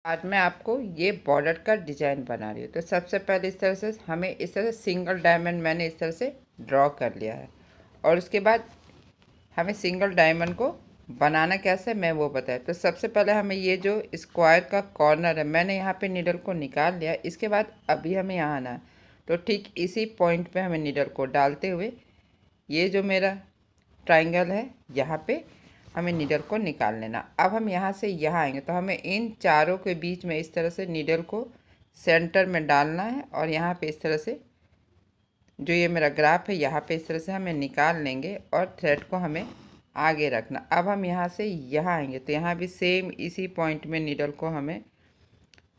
आज मैं आपको ये बॉर्डर का डिज़ाइन बना रही हूँ। तो सबसे पहले इस तरह से हमें इस तरह से सिंगल डायमंड मैंने इस तरह से ड्रॉ कर लिया है। और उसके बाद हमें सिंगल डायमंड को बनाना कैसे मैं वो बताया। तो सबसे पहले हमें ये जो स्क्वायर का कॉर्नर है मैंने यहाँ पे नीडल को निकाल लिया। इसके बाद अभी हमें यहाँ आना है। तो ठीक इसी पॉइंट पे हमें नीडल को डालते हुए ये जो मेरा ट्राइंगल है यहाँ पे हमें नीडल को निकाल लेना। अब हम यहाँ से यहाँ आएंगे तो हमें इन चारों के बीच में इस तरह से नीडल को सेंटर में डालना है और यहाँ पे इस तरह से जो ये मेरा ग्राफ है यहाँ पे इस तरह से हमें निकाल लेंगे और थ्रेड को हमें आगे रखना। अब हम यहाँ से यहाँ आएंगे तो यहाँ भी सेम इसी पॉइंट में नीडल को हमें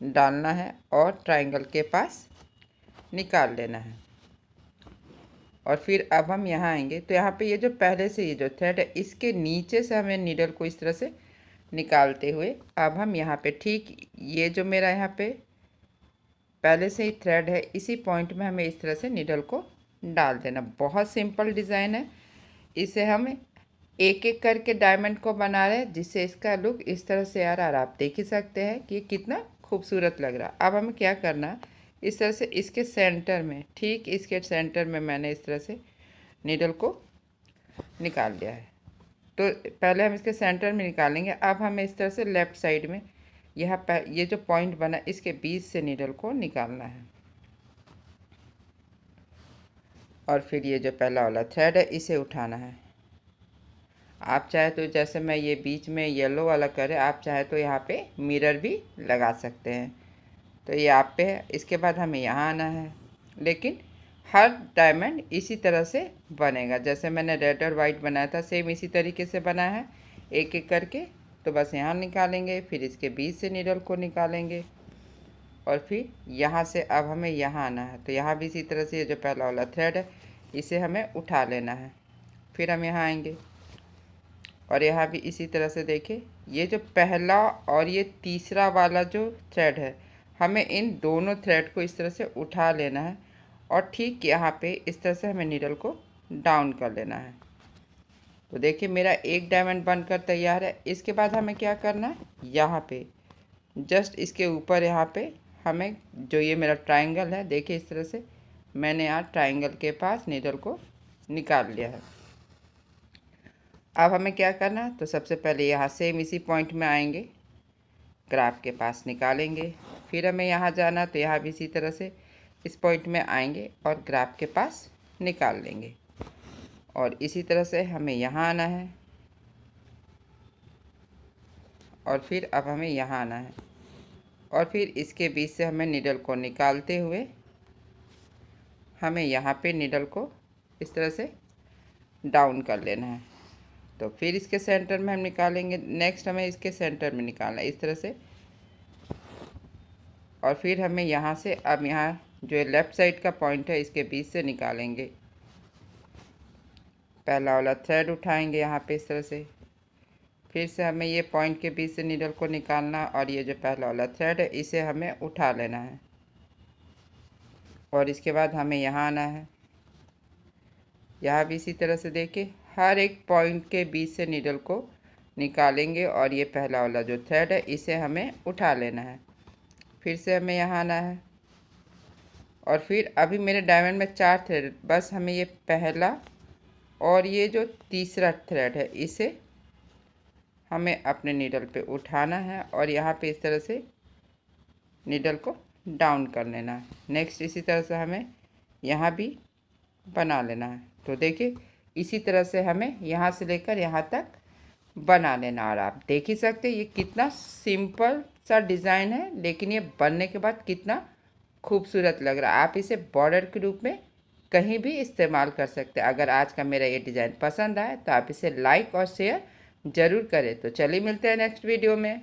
डालना है और ट्राइंगल के पास निकाल लेना है। और फिर अब हम यहाँ आएंगे तो यहाँ पे ये जो पहले से ये जो थ्रेड है इसके नीचे से हमें नीडल को इस तरह से निकालते हुए अब हम यहाँ पे ठीक ये जो मेरा यहाँ पे पहले से ही थ्रेड है इसी पॉइंट में हमें इस तरह से नीडल को डाल देना। बहुत सिंपल डिज़ाइन है। इसे हम एक एक करके डायमंड को बना रहे हैं जिससे इसका लुक इस तरह से आ रहा है। आप देख ही सकते हैं कि कितना खूबसूरत लग रहा है। अब हमें क्या करना है, इस तरह से इसके सेंटर में ठीक इसके सेंटर में मैंने इस तरह से नीडल को निकाल लिया है। तो पहले हम इसके सेंटर में निकालेंगे। अब हमें इस तरह से लेफ़्ट साइड में यहाँ ये जो पॉइंट बना इसके बीच से नीडल को निकालना है। और फिर ये जो पहला वाला थ्रेड है इसे उठाना है। आप चाहे तो जैसे मैं ये बीच में येलो वाला करे, आप चाहे तो यहाँ पे मिरर भी लगा सकते हैं। तो ये आप पे है। इसके बाद हमें यहाँ आना है, लेकिन हर डायमंड इसी तरह से बनेगा जैसे मैंने रेड और वाइट बनाया था सेम इसी तरीके से बना है एक एक करके। तो बस यहाँ निकालेंगे, फिर इसके बीच से नीडल को निकालेंगे और फिर यहाँ से अब हमें यहाँ आना है। तो यहाँ भी इसी तरह से ये जो पहला वाला थ्रेड है इसे हमें उठा लेना है। फिर हम यहाँ आएंगे और यहाँ भी इसी तरह से देखिए ये जो पहला और ये तीसरा वाला जो थ्रेड है हमें इन दोनों थ्रेड को इस तरह से उठा लेना है और ठीक यहाँ पे इस तरह से हमें नीडल को डाउन कर लेना है। तो देखिए मेरा एक डायमंड बनकर तैयार है। इसके बाद हमें क्या करना है, यहाँ पे जस्ट इसके ऊपर यहाँ पे हमें जो ये मेरा ट्राइंगल है देखिए इस तरह से मैंने यहाँ ट्राइंगल के पास नीडल को निकाल लिया है। अब हमें क्या करना है, तो सबसे पहले यहाँ सेम इसी पॉइंट में आएंगे, ग्राफ के पास निकालेंगे। फिर हमें यहाँ जाना तो यहाँ भी इसी तरह से इस पॉइंट में आएंगे और ग्राफ के पास निकाल लेंगे। और इसी तरह से हमें यहाँ आना है और फिर अब हमें यहाँ आना है और फिर इसके बीच से हमें नीडल को निकालते हुए हमें यहाँ पे नीडल को इस तरह से डाउन कर लेना है। तो फिर इसके सेंटर में हम निकालेंगे। नेक्स्ट हमें इसके सेंटर में निकालना है इस तरह से। और फिर हमें यहाँ से अब यहाँ जो लेफ़्ट साइड का पॉइंट है इसके बीच से निकालेंगे। पहला वाला थ्रेड उठाएंगे यहाँ पे इस तरह से। फिर से हमें ये पॉइंट के बीच से नीडल को निकालना और ये जो पहला वाला थ्रेड है इसे हमें उठा लेना है। और इसके बाद हमें यहाँ आना है। यहाँ भी इसी तरह से देखिए हर एक पॉइंट के बीच से नीडल को निकालेंगे और ये पहला वाला जो थ्रेड है इसे हमें उठा लेना है। फिर से हमें यहाँ आना है और फिर अभी मेरे डायमंड में 4 थ्रेड, बस हमें ये पहला और ये जो तीसरा थ्रेड है इसे हमें अपने नीडल पे उठाना है और यहाँ पे इस तरह से नीडल को डाउन कर लेना है। नेक्स्ट इसी तरह से हमें यहाँ भी बना लेना है। तो देखिए इसी तरह से हमें यहाँ से लेकर यहाँ तक बना लेना। और आप देख ही सकते हैं ये कितना सिंपल सा डिज़ाइन है, लेकिन ये बनने के बाद कितना खूबसूरत लग रहा है। आप इसे बॉर्डर के रूप में कहीं भी इस्तेमाल कर सकते हैं। अगर आज का मेरा ये डिज़ाइन पसंद आए तो आप इसे लाइक और शेयर ज़रूर करें। तो चलिए मिलते हैं नेक्स्ट वीडियो में।